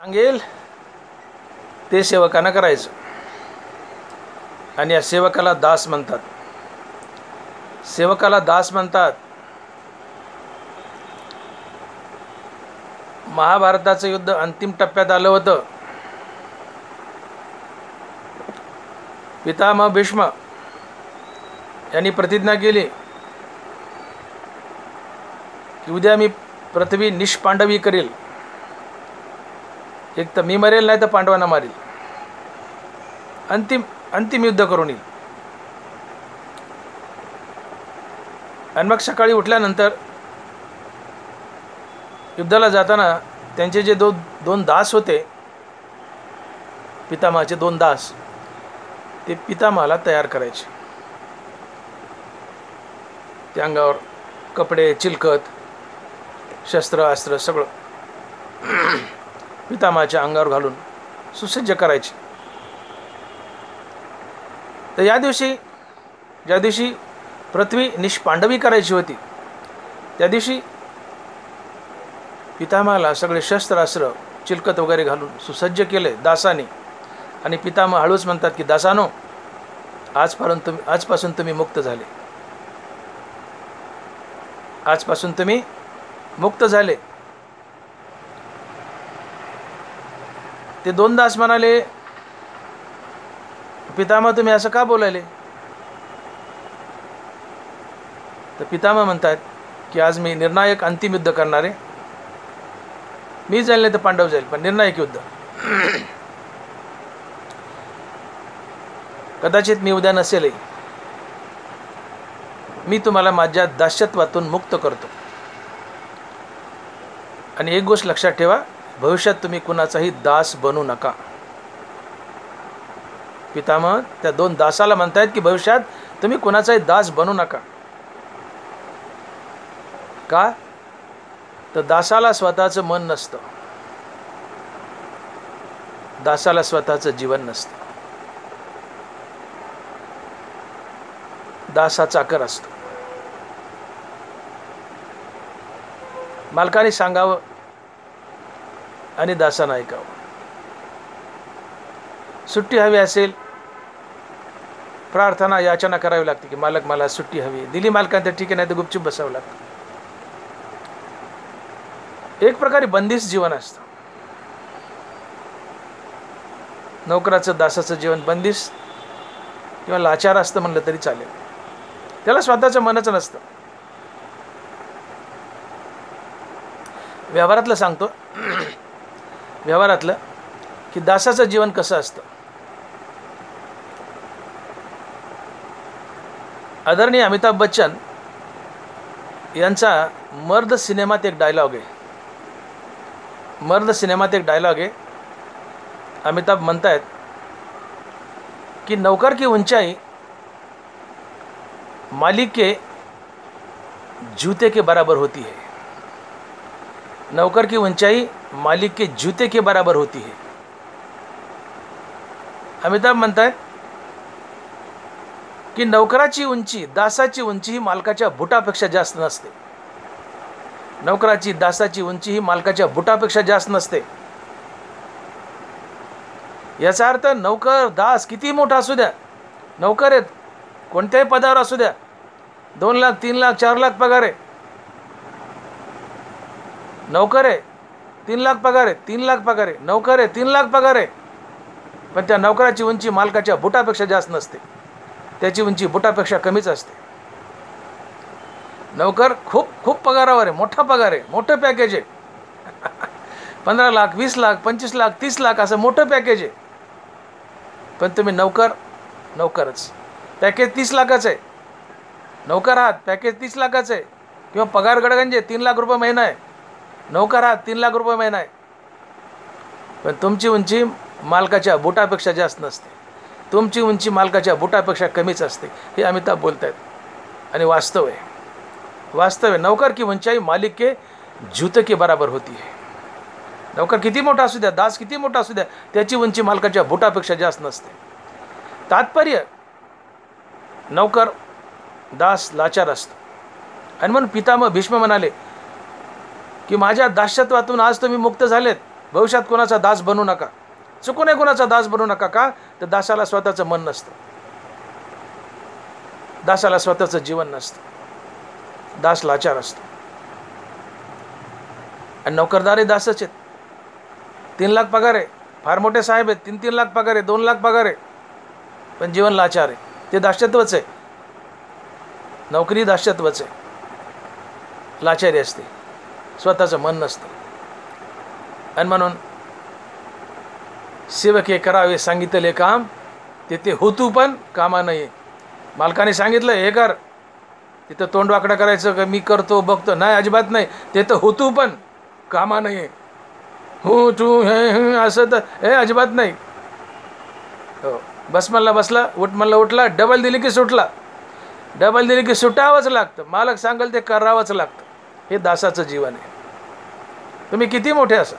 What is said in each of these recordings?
सांगेल ते सेवकांना करायचं, आणि या सेवकाला दास म्हणतात. सेवकाला दास म्हणतात. महाभारताचं युद्ध अंतिम टप्प्यात आलं होतं. पितामह भीष्म यांनी प्रतिज्ञा केली की उद्या मी पृथ्वी निष्पांडवी करेल. एक तर मी मरेल, नाही तर पांडवांना मारेल. अंतिम युद्ध करून येईल. आणि मग सकाळी उठल्यानंतर युद्धाला जाताना त्यांचे जे दोन दास होते, पितामहाचे 2 दास, ते पितामहाला तयार करायचे. त्या अंगावर कपडे, चिलखत, शस्त्र अस्त्र सगळं पितामहाच्या अंगावर घालून सुसज्ज करायचे. तर ज्या दिवशी पृथ्वी निष्पांडवी करायची होती, त्या दिवशी पितामहाला सगळे शस्त्रास्त्र चिलखत वगैरे घालून सुसज्ज केले दासाने. आणि पितामह हळूच म्हणतात की दासानो, आजपासून तुम्ही मुक्त झाले. आजपासून तुम्ही मुक्त झाले. ते 2 दास म्हणाले, पितामह तुम्ही असं का बोलायले? तर पितामह म्हणतात की आज मी निर्णायक अंतिम युद्ध करणार आहे. मी जाईल नाही तर पांडव जाईल, पण निर्णायक युद्ध. कदाचित मी उद्या नसेलही. मी तुम्हाला माझ्या दास्यत्वातून मुक्त करतो. आणि एक गोष्ट लक्षात ठेवा, भविष्यात तुम्ही कुणाचाही दास बनू नका. पितामह त्या 2 दासाला म्हणतायत की भविष्यात तुम्ही कुणाचाही दास बनू नका. का? तर दासाला स्वतःचं मन नसतं, दासाला स्वतःचं जीवन नसतं. दासा चाकर असतो. मालकाने सांगावं आणि दासानं ऐकावं. सुट्टी हवी असेल, प्रार्थना याचना करावी लागते की मालक मला सुट्टी हवी. दिली मालकाने तर ठीक आहे, नाही तर गुपचूप बसावं लागतं. एक प्रकारे बंदिस्त जीवन असतं. नोकराचं दासाचं जीवन बंदिस्त किंवा लाचार असतं म्हणलं तरी चालेल. त्याला स्वतःचं मनच नसतं. व्यवहारातलं सांगतो, व्यवहारातलं की दासाचं जीवन कसं असतं. आदरणीय अमिताभ बच्चन यांचा मर्द सिनेमात एक डायलॉग आहे. मर्द सिनेमात एक डायलॉग आहे. अमिताभ म्हणतायत कि नौकर की ऊंचाई मालिक के जूते के बराबर होती है. नौकर की ऊंचाई मालिक के जूते के बराबर होती है. अमिताभ म्हणतायत की नौकराची उंची, दासाची उंची ही मालकाच्या बुटापेक्षा जास्त नसते. नौकराची, दासाची उंची ही मालकाच्या बुटापेक्षा जास्त नसते. याचा अर्थ नौकर, दास किती मोठा असू द्या, नौकर आहेत कोणत्याही पदावर असू द्या, 2 लाख 3 लाख 4 लाख पगार आहे, नौकर आहे 3 लाख पगार आहे, 3 लाख पगार आहे, नौकर आहे 3 लाख पगार आहे, पण त्या नौकराची उंची मालकाच्या बुटापेक्षा जास्त नसते. त्याची उंची बुटापेक्षा कमीच असते. नौकर खूप पगारावर आहे, मोठा पगार आहे, मोठं पॅकेज आहे. 15 लाख 20 लाख 25 लाख 30 लाख असं मोठं पॅकेज आहे. पण तुम्ही नौकरच, पॅकेज 30 लाखाचं आहे. नौकर आहात, पॅकेज 30 लाखाचं आहे. किंवा पगार गडगंजे 3 लाख रुपये महिना आहे. नौकर आहात, 3 लाख रुपये महिना आहे. पण तुमची उंची मालकाच्या बुटापेक्षा जास्त नसते. तुमची उंची मालकाच्या बुटापेक्षा कमीच असते. हे अमिताभ बोलत आहेत. आणि वास्तव आहे, वास्तव आहे. नौकर की ऊंचाई मालिक के जूते के बराबर होती है. नौकर किती मोठा असू द्या, दास किती मोठा असू द्या, त्याची उंची मालकाच्या बुटापेक्षा जास्त नसते. तात्पर्य, नौकर दास लाचार असतो. आणि म्हणून पितामह भीष्म म्हणाले की माझ्या दास्यत्वातून आज तुम्ही मुक्त झालेत. भविष्यात कोणाचा दास बनू नका, चुकूनही कोणाचा दास बनू नका. का तर दासाला स्वतःचं मन नसतं, दासाला स्वतःचं जीवन नसतं, दास लाचार असतो. आणि नोकरदारही दासच आहेत. 3 लाख पगार आहे, फार मोठे साहेब आहेत, 3-3 लाख पगार आहे, 2 लाख पगार आहे, पण जीवन लाचार आहे. ते दास्यत्वच आहे, नोकरी दास्यत्वच आहे, लाचारी असते, स्वतःचं मन नसतं. आणि म्हणून सेवके करावे सांगितले काम, तिथे होतू पण कामा नये. मालकाने सांगितलं हे कर, तिथं तोंड वाकडं करायचं का मी करतो बघतो, नाही, अजिबात नाही. ते तर होतू पण कामा नये. हो तू हे असं तर हे अजिबात नाही. हो, बस म्हणला बसला, उठ म्हणला उठला, डबल दिली की सुटला, डबल दिली की सुटावंच लागतं. मालक सांगेल ते करावंच लागतं. हे दासाचं जीवन आहे. तुम्ही किती मोठे असा,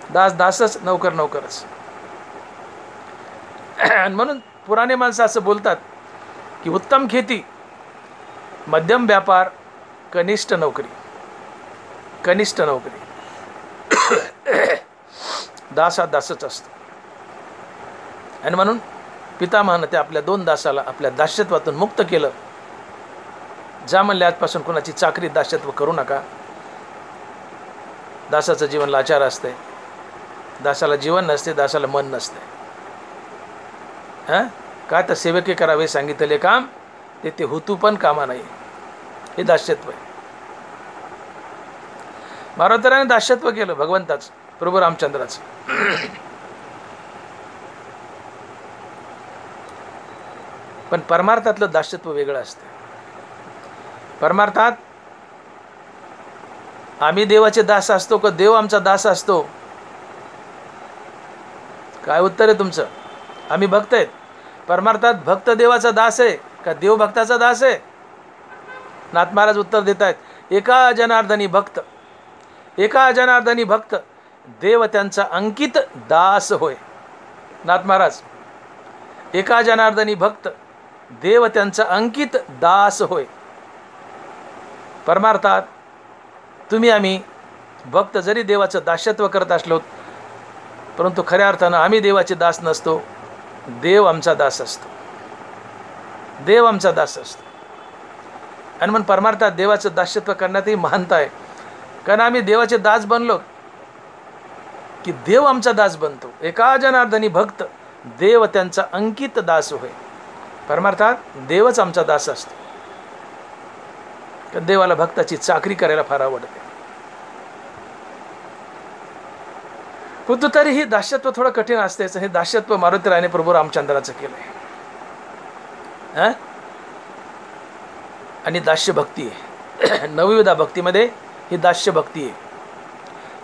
दास दासच, नौकर नौकरच. आणि म्हणून पुराणे माणसं असं बोलतात की उत्तम खेती, मध्यम व्यापार, कनिष्ठ नोकरी, कनिष्ठ नोकरी. दास हा दासच असतो. आणि म्हणून पितामहानं ते आपल्या 2 दासाला आपल्या दास्यत्वातून मुक्त केलं. जा म्हणले आजपासून कोणाची चाकरी दास्यत्व करू नका. दासाचं जीवन लाचार असते, दासाला जीवन नसते, दासाला मन नसते. हां, का तर सेवके करावे सांगितले काम, ते होतू पण कामा नाही. हे दास्यत्व आहे. मारुतीराने दास्यत्व केलं भगवंताचं, प्रभू रामचंद्राचं. पण परमार्थातलं दास्यत्व वेगळं असतं. परमार्थात आम्ही देवाचे दास असतो का देव आमचा दास असतो? काय उत्तर आहे तुमचं? आम्ही भक्त आहेत. परमार्थात भक्त देवाचा दास आहे का देव भक्ताचा दास आहे? नाथ महाराज उत्तर देत आहेत, एका जनार्दनी भक्त, एका जनार्दनी भक्त, देव त्यांचा अंकित दास होय. नाथ महाराज, एका जनार्दनी भक्त, देव त्यांचा अंकित दास होय. परमार्थात तुम्ही आम्ही भक्त जरी देवाचं दास्यत्व करत असलो, परंतु खऱ्या अर्थानं आम्ही देवाचे दास नसतो, देव आमचा दास असतो, देव आमचा दास असतो. आणि म्हणून परमार्थात देवाचं दास्यत्व करण्यातही महानता आहे. कारण आम्ही देवाचे दास बनलो की देव आमचा दास बनतो. एका जनार्दनी भक्त, देव त्यांचा अंकित दास होय. परमार्थात देवच आमचा दास असतो. तर देवाला भक्ताची चाकरी करायला फार आवडते. परंतु तरीही दास्यत्व थोडं कठीण असतेच. हे दास्यत्व मारुतीरायाने प्रभू रामचंद्राचं केलंय. आणि दास्य भक्ती आहे. नवविधा भक्तीमध्ये ही दास्य भक्ती आहे.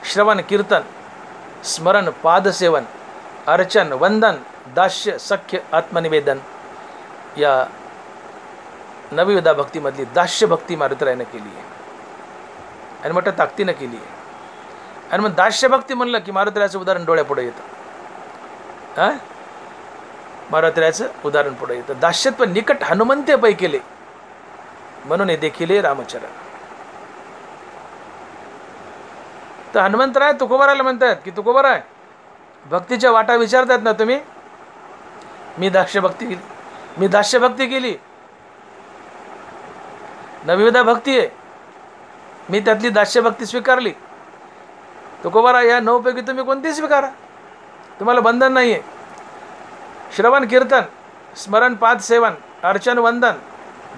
श्रवण, कीर्तन, स्मरण, पादसेवन, अर्चन, वंदन, दास्य, सख्य, आत्मनिवेदन, या नवविधा भक्तीमधली दास्य भक्ती मारुतीरायाने केली आहे आणि मोठ्या ताकदीनं केली आहे. आणि मग दास्य भक्ती म्हणलं की मारुतीरायाचं उदाहरण डोळ्यापुढे येतं. मारुतीरायाचं उदाहरण पुढे येतं. दास्यत्व निकट हनुमंते पै केले, म्हणून हे देखील रामचरण. तर हनुमंतराय तुकोबाराला म्हणतात की तुकोबाराय, भक्तीच्या वाटा विचारतात ना तुम्ही. मी दास्य भक्ती केली, मी दास्य भक्ती केली, नवविधा भक्ती आहे, मी त्यातली दास्य भक्ती स्वीकारली. तुकोबारा, या 9 पैकी तुम्ही कोणती स्वीकारा, तुम्हाला बंधन नाही आहे. श्रवण, कीर्तन, स्मरण, पाद सेवन, अर्चन, वंदन,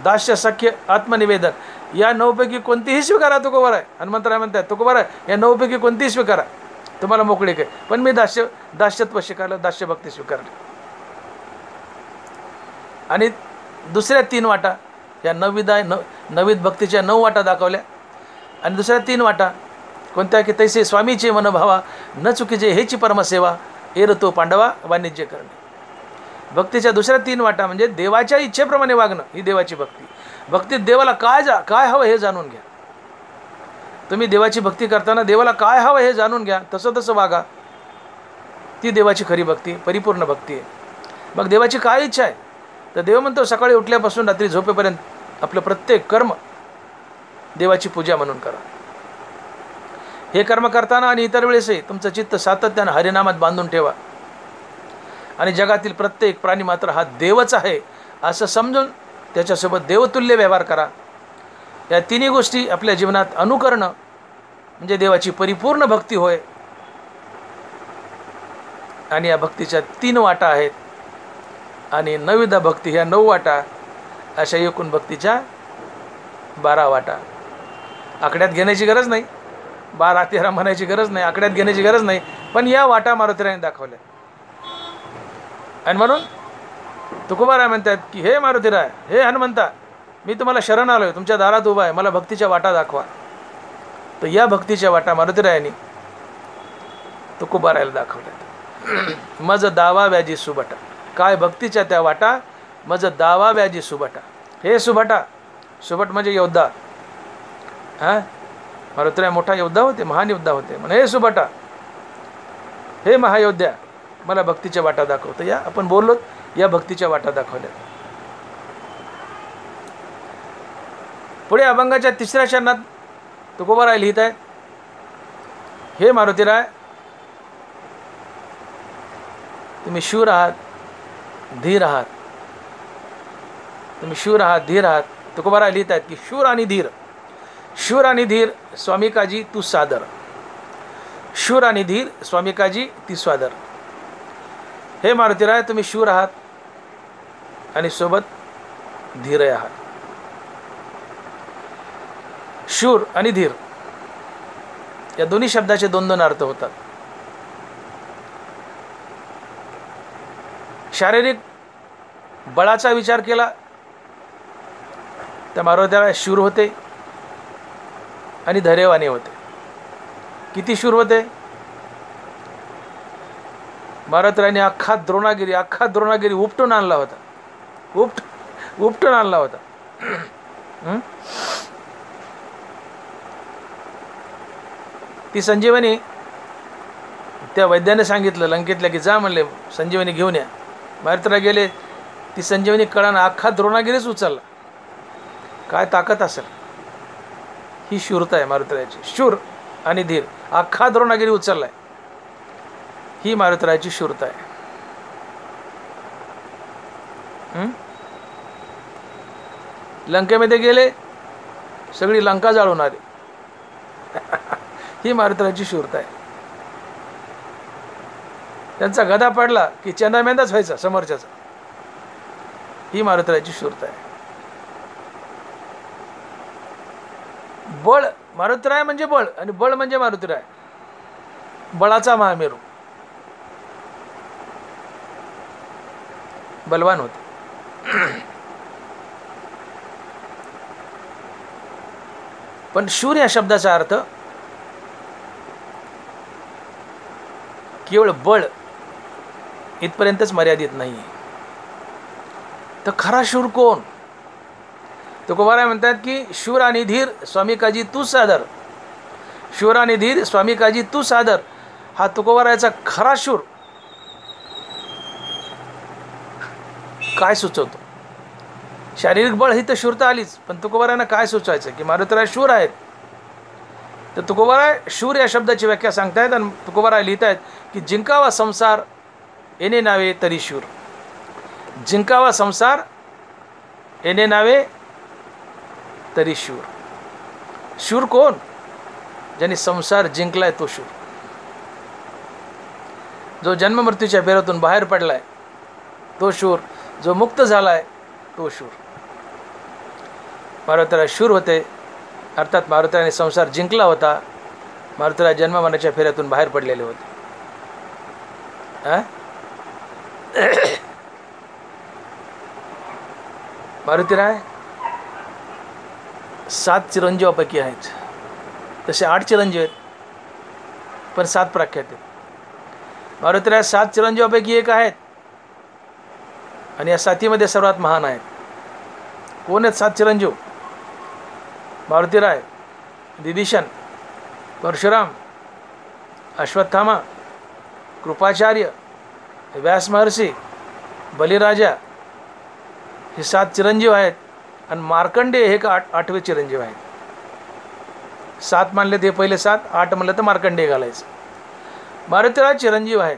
दास्य, सख्य, आत्मनिवेदन, या 9 पैकी कोणतीही स्वीकारा. तुकोबारा हनुमंतराय म्हणतात, तुकोबारा या 9 पैकी कोणतीही स्वीकारा, तुम्हाला मोकळीक आहे. पण मी दास्यत्व स्वीकारलं, दास्य भक्ती स्वीकारली. आणि दुसऱ्या 3 वाटा, या नवविध भक्तीच्या 9 वाटा दाखवल्या. आणि दुसऱ्या 3 वाटा कोणत्या की तैसे स्वामीचे मनोभावा, न चुकीचे हेची परमसेवा, एरतो पांडवा वाणिज्य करणे. भक्तीच्या दुसऱ्या 3 वाटा म्हणजे देवाच्या इच्छेप्रमाणे वागणं, ही देवाची भक्ती. भक्तीत देवाला काय हवं हे जाणून घ्या. तुम्ही देवाची भक्ती करताना देवाला काय हवं हे जाणून घ्या, तसं वागा. ती देवाची खरी भक्ती, परिपूर्ण भक्ती आहे. मग देवाची काय इच्छा आहे, तर देव म्हणतो सकाळी उठल्यापासून रात्री झोपेपर्यंत आपलं प्रत्येक कर्म देवाची पूजा म्हणून करा. हे कर्म करताना आणि इतर वेळेसही तुमचं चित्त सातत्यानं हरिनामात बांधून ठेवा आणि जगातील प्रत्येक प्राणी मात्र हा देवच आहे असं समजून त्याच्यासोबत देवतुल्य व्यवहार करा. या तिन्ही गोष्टी आपल्या जीवनात अनुकरणं म्हणजे देवाची परिपूर्ण भक्ती होय. आणि या भक्तीच्या 3 वाटा आहेत आणि नवविध भक्ती ह्या 9 वाटा, अशा एकूण भक्तीच्या 12 वाटा. आकड्यात घेण्याची गरज नाही, 12-13 म्हणायची गरज नाही, आकड्यात घेण्याची गरज नाही, पण या वाटा मारुतीरायाने दाखवल्या. आणि म्हणून तुकोबाराय म्हणतात की हे मारुतीराय, हे हनुमंता, मी तुम्हाला शरण आलोय, तुमच्या दारात उभा आहे, मला भक्तीच्या वाटा दाखवा. तर या भक्तीच्या वाटा मारुतीरायांनी तुकोबारायला दाखवल्यात. मज दावा व्याजी सुबटा, काय भक्तीच्या त्या वाटा, मज दावा व्याजी सुबटा. हे सुबटा, सुबट म्हणजे योद्धा. हां, मारुतीराय मोठा योद्धा होते, महान योद्धा होते. म्हणे हे सुबटा, हे महायोद्ध्या, मला भक्तीच्या वाटा दाखवतं. या आपण बोललो, या भक्तीच्या वाटा दाखवल्या. पुढे अभंगाच्या 3ऱ्या चरणात तुकोबाराय लिहित आहेत, हे मारुतीराय, तुम्ही शूर आहात, धीर आहात. तुम्ही शूर आहात, धीर आहात. तुकोबाराय लिहित आहेत की शूर आणि धीर, शूर आणि धीर स्वामी काजी तू सादर, शूर आणि धीर स्वामी काजी ती सादर. हे मारुतीराय, तुम्ही शूर आहात आणि सोबत धीर आहात. शूर आणि धीर या दोन्ही शब्दाचे 2-2 अर्थ होतात. शारीरिक बळाचा विचार केला तर मारुतीराय शूर होते आणि धैर्यवान होते. किती शूर होते? मारुतीरायांनी अख्खा द्रोणागिरी उपटून आणला होता. उपटून आणला होता. ती संजीवनी त्या वैद्याने सांगितलं लंकेतल्या की जा म्हणले संजीवनी घेऊन या. मारुतीराय गेले, ती संजीवनी कळानं अख्खा द्रोणागिरीच उचलला. काय ताकद असेल! ही शूरता आहे मारुतीरायाची. शूर आणि धीर, अख्खा द्रोणागिरी उचललाय, ही मारुतीरायाची शूरता आहे. लंकेमध्ये गेले, सगळी लंका जाळून आली. ही मारुतीरायाची शूरता आहे. त्यांचा गदा पडला की चंदामेंदाच व्हायचा समोरच्याचा. ही मारुतीरायाची शूरता आहे. बळ, मारुतीराय म्हणजे बळ आणि बळ म्हणजे मारुतीराय, बळाचा महामेरू, बलवान होते. पण शूर या शब्दाचा अर्थ केवळ बळ इथपर्यंतच मर्यादित नाही. तर खरा शूर कोण? तुकोबाराय म्हणतात की शूर आणि धीर स्वामी काजी तू सादर, शूर आणि धीर स्वामी काजी तू सादर. हा तुकोबारायचा खरा शूर काय सुचवतो? शारीरिक बळ ही तर शूरता आलीच, पण तुकोबारायांना काय सुचवायचं की मारुतीराय शूर आहेत. तर तुकोबाराय शूर या शब्दाची व्याख्या सांगतायत आणि तुकोबाराय लिहित आहेत की जिंकावा संसार येणे नावे तरी शूर. जिंकावा संसार येणे नावे तरी शूर. शूर कोण? ज्यांनी संसार जिंकलाय तो शूर. जो जन्म मृत्यूच्या फेऱ्यातून बाहेर पडलाय तो शूर. जो मुक्त झालाय तो शूर. मारुतीराय शूर होते, अर्थात मारुतीरायाने संसार जिंकला होता. मारुतीराय जन्म मरणाच्या फेऱ्यातून बाहेर पडलेले होते. मारुतीराय 7 चिरंजीवापैकी आहेत. तसे 8 चिरंजीव आहेत, पण 7 प्रख्यात आहेत. मारुतीराय 7 चिरंजीवापैकी एक आहेत आणि या 7मध्ये सर्वात महान आहेत. कोण आहेत 7 चिरंजीव? मारुतीराय, विभीषण, परशुराम, अश्वत्थामा, कृपाचार्य, व्यास महर्षी, बलिराजा, हे 7 चिरंजीव आहेत. आणि मार्कंडेय हे 8वे चिरंजीव आहेत. 7 मानले ते पहिले 7, 8 म्हणलं तर मार्कंडेय घालायचं. मारुतीराज चिरंजीव आहेत.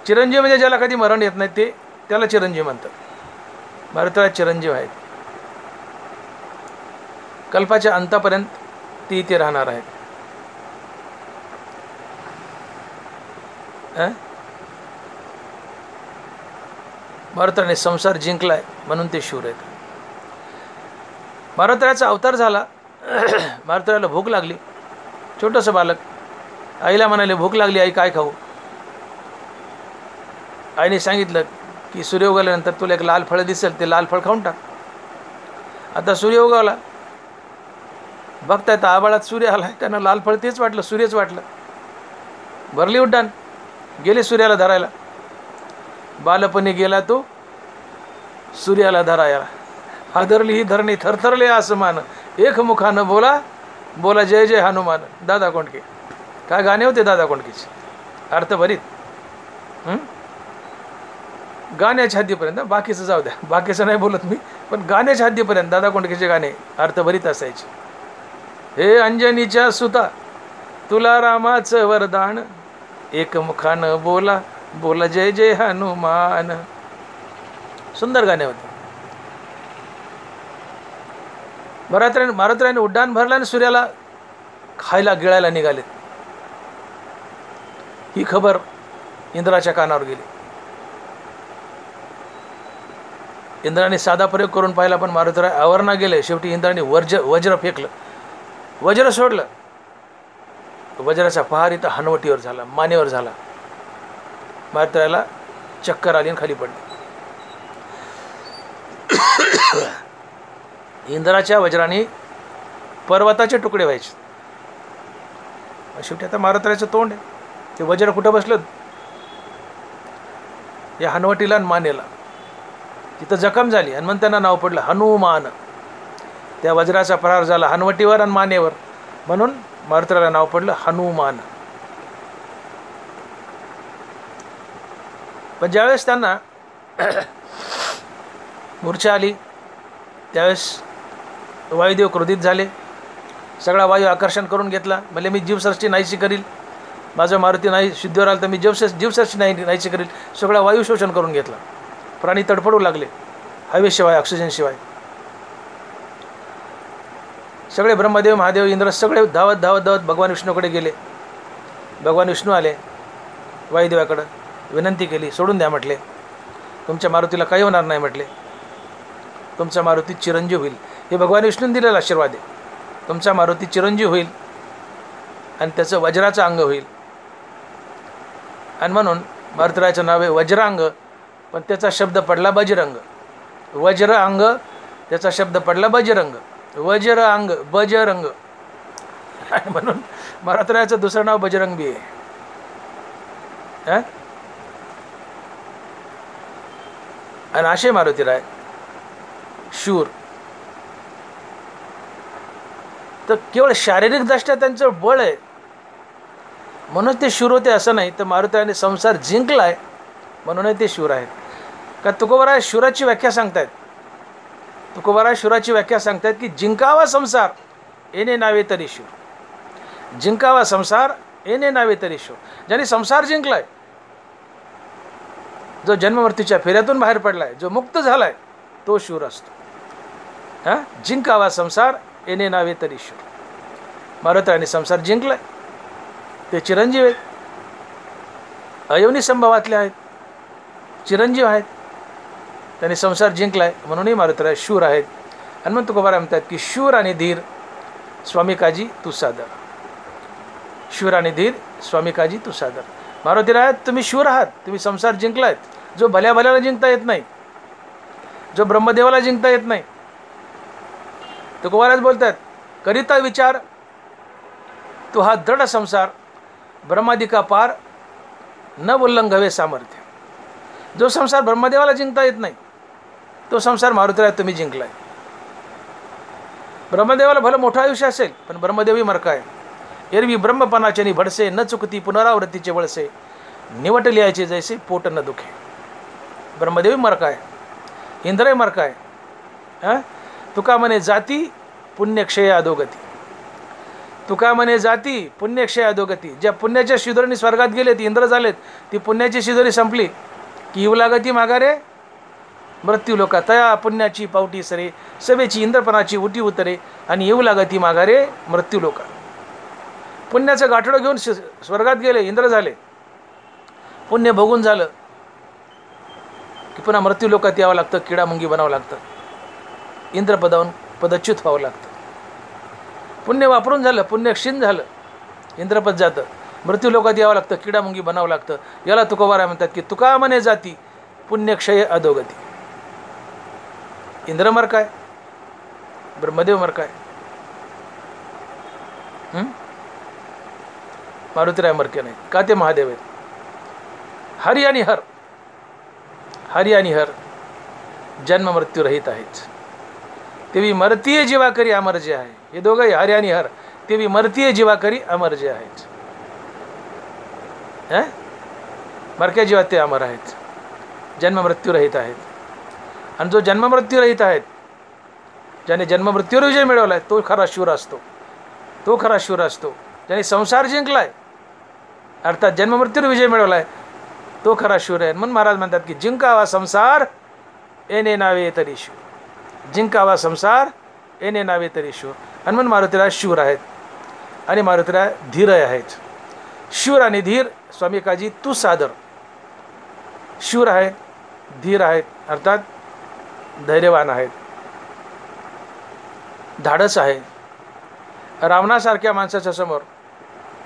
चिरंजीव म्हणजे ज्याला कधी मरण येत नाही ते त्याला चिरंजीव म्हणतात. मारुतीराज चिरंजीव आहेत. कल्पाच्या अंतापर्यंत ती इथे राहणार आहेत. मारुतीराने संसार जिंकलाय म्हणून ते शूर आहेत. मारुतीराचा अवतार झाला. मारुतीराला भूक लागली. छोटंसं बालक आईला म्हणाले, भूक लागली आई, काय खाऊ? आईने सांगितलं की सूर्य उगवल्यानंतर तुला एक लाल फळ दिसेल, ते लाल फळ खाऊन टाक. आता सूर्य उगवला, बघतायत आभाळात सूर्य आला. त्यांना लाल फळ तेच वाटलं, सूर्यच वाटलं. भरली उड्डाण, गेले सूर्याला धरायला. बालपणी गेला तो सूर्याला धरायला. हादरली ही धरणी, थरथरले आसमान, एकमुखानं बोला बोला जय जय हनुमान. दादा कोंडके. काय गाणे होते दादा कोंडकेचे, अर्थभरीत. गाण्याच्या हद्दीपर्यंत, बाकीचं जाऊ द्या, बाकीचं नाही बोलत मी, पण गाण्याच्या हद्दीपर्यंत दादा कोंडकेचे गाणे अर्थभरीत असायचे. हे अंजनीच्या सुता तुला रामाचं वरदान, एकमुखानं बोला बोला जय जय हनुमान. सुंदर गाणे होते. मारुतीराने उड्डाण भरलं आणि सूर्याला खायला गिळायला निघालेत. ही खबर इंद्राच्या कानावर गेली. इंद्राने साधा प्रयोग करून पाहिला, पण मारुतीराय आवरणा गेले. शेवटी इंद्राने वज्र फेकलं, वज्र सोडलं. वज्राचा पहार इथं हनवटीवर झाला, मानेवर झाला. मारुतीरायला चक्कर आली आणि खाली पडली. इंद्राच्या वज्राने पर्वताचे तुकडे व्हायचे. शेवटी आता मारुतीरायचं तोंड आहे, ते वज्र कुठं बसलं? या हनवटीला आणि मानेला. तिथं जखम झाली आणि मग त्यांना नाव पडलं हनुमान. त्या वज्राचा प्रहार झाला हनवटीवर आणि मानेवर, म्हणून मारुतीरायला नाव पडलं हनुमान. पण ज्यावेळेस त्यांना मूर्छा आली त्यावेळेस वायुदेव क्रोधित झाले. सगळा वायू आकर्षण करून घेतला. म्हणजे मी जीवसृष्टी नाहीशी करील, माझा मारुती नाही शुद्धीवर आला तर मी जीवसृष्टी नाहीशी करील. सगळा वायू शोषण करून घेतला. प्राणी तडफडू लागले हवेशिवाय, ऑक्सिजनशिवाय. सगळे ब्रह्मदेव महादेव इंद्र सगळे धावत धावत धावत भगवान विष्णूकडे गेले. भगवान विष्णू आले वायुदेवाकडं, विनंती केली, सोडून द्या म्हटले, तुमच्या मारुतीला काही होणार नाही म्हटले, तुमचा मारुती चिरंजीव होईल. हे भगवान विष्णूने दिलेला आशीर्वाद आहे. तुमचा मारुती चिरंजीव होईल आणि त्याचं वज्राचं अंग होईल. आणि म्हणून मारुतीरायचं नाव आहे वज्रांग, पण त्याचा शब्द पडला बजरंग. वज्र अंग, त्याचा शब्द पडला बजरंग. वज्र अंग, बजरंग. आणि म्हणून मारुतीरायचं दुसरं नाव बजरंग बी आहे. आणि असे मारुतीराय शूर. तर केवळ शारीरिक दृष्ट्या त्यांचं बळ आहे म्हणून ते शूर होते असं नाही. तर मारुतीरायने संसार जिंकलाय म्हणूनही ते शूर आहेत. का तुकोबाराय शूराची व्याख्या सांगतायत. तुकोबाराय शूराची व्याख्या सांगतायत की जिंकावा संसार येणे नावे तरी शूर. जिंकावा संसार येणे नावे तरी शूर. ज्याने संसार जिंकलाय, जो जन्ममृत्यूच्या फेऱ्यातून बाहेर पडलाय, जो मुक्त झालाय, तो शूर असतो. जिंकावा संसार येणे नावे तरी शूर. मारुतीरायने संसार जिंकलाय. ते चिरंजीव आहेत, अयोनी संभवातले आहेत, चिरंजीव आहेत. त्यांनी संसार जिंकलाय म्हणूनही मारुतीराय शूर आहेत. आणि मग तुकोबाराय म्हणतात की शूर आणि धीर स्वामी काजी तू सादर. शूर आणि धीर स्वामी काजी तू सादर. मारुतीराय तुम्ही शूर आहात, तुम्ही संसार जिंकलायत. जो भल्या भल्याला जिंकता येत नाही, जो ब्रह्मदेवाला जिंकता येत नाही. तुकोबाराय बोलतात करिता विचार तो हा दृढ संसार ब्रह्मादिका पार न उल्लंघवे सामर्थ्य. जो संसार ब्रह्मदेवाला जिंकता येत नाही तो संसार मारुतीराय तुम्ही जिंकलाय. ब्रह्मदेवाला भलं मोठं आयुष्य असेल पण ब्रह्मदेवी मरकाय. एरवी ब्रह्मपणाचे भडसे न चुकती पुनरावृत्तीचे वळसे निवट लिहायचे जैसे पोट न दुखे. ब्रह्मदेवी मरकाय, इंद्रही मरकाय. तुका म्हणे जाती पुण्यक्षय अधोगती. तुका म्हणे जाती पुण्यक्षय अधोगती. ज्या पुण्याच्या शिदोरीने स्वर्गात गेले ती इंद्र झालेत, ती पुण्याची शिदोरी संपली की येऊ लागती माघारे मृत्यू लोका. तया पुण्याची पावटी सरे सभेची इंद्रपणाची उटी उतरे आणि येऊ लागती माघारे मृत्यू लोका. पुण्याचं गाठोडं घेऊन स्वर्गात गेले, इंद्र झाले. पुण्य भोगून झालं की पुन्हा मृत्यू लोकात यावं लागतं, किडा मुंगी बनावं लागतं, इंद्रपदावरून पदच्युत व्हावं लागतं. पुण्य वापरून झालं, पुण्य क्षीण झालं, इंद्रपद जातं, मृत्यू लोकात यावं लागतं, किडा मुंगी बनावं लागतं. याला तुकोबारा म्हणतात की तुका म्हणे जाती पुण्यक्षय अधोगती. इंद्र मर काय, ब्रह्मदेव मर काय, मारुतीराय मरके नाही का? ते महादेव आहेत. हरी आणि हर, हरी आणि हर जन्म मृत्यू रहित आहेत. तेवी मरतीय जीवा करी अमर जे आहे. हे दोघंही हरी आणि हर तेवी मरतीय जीवा करी अमर जे आहेत. मरक्या जीवात ते अमर आहेत, जन्म मृत्यू रहित आहेत. आणि जो जन्म मृत्यू रहित आहेत, ज्याने जन्म मृत्यूवर विजय मिळवला आहे तो खरा शूर असतो, तो खरा शूर असतो. ज्याने संसार जिंकलाय अर्थात जन्म मृत्यूवर विजय मिळवला आहे तो खरा शूर आहे. म्हणून महाराज म्हणतात की जिंकावा संसार येणे नावे तरी शूर. जिंकावा संसार येणे नावे तरी शूर. आणि म्हणून मारुतीराय शूर आहेत आणि मारुतीराय धीर आहेत. शूर आणि धीर स्वामी काजी तू सादर. शूर आहेत, धीर आहेत अर्थात धैर्यवान आहेत, धाडस आहे. रावणासारख्या माणसाच्या समोर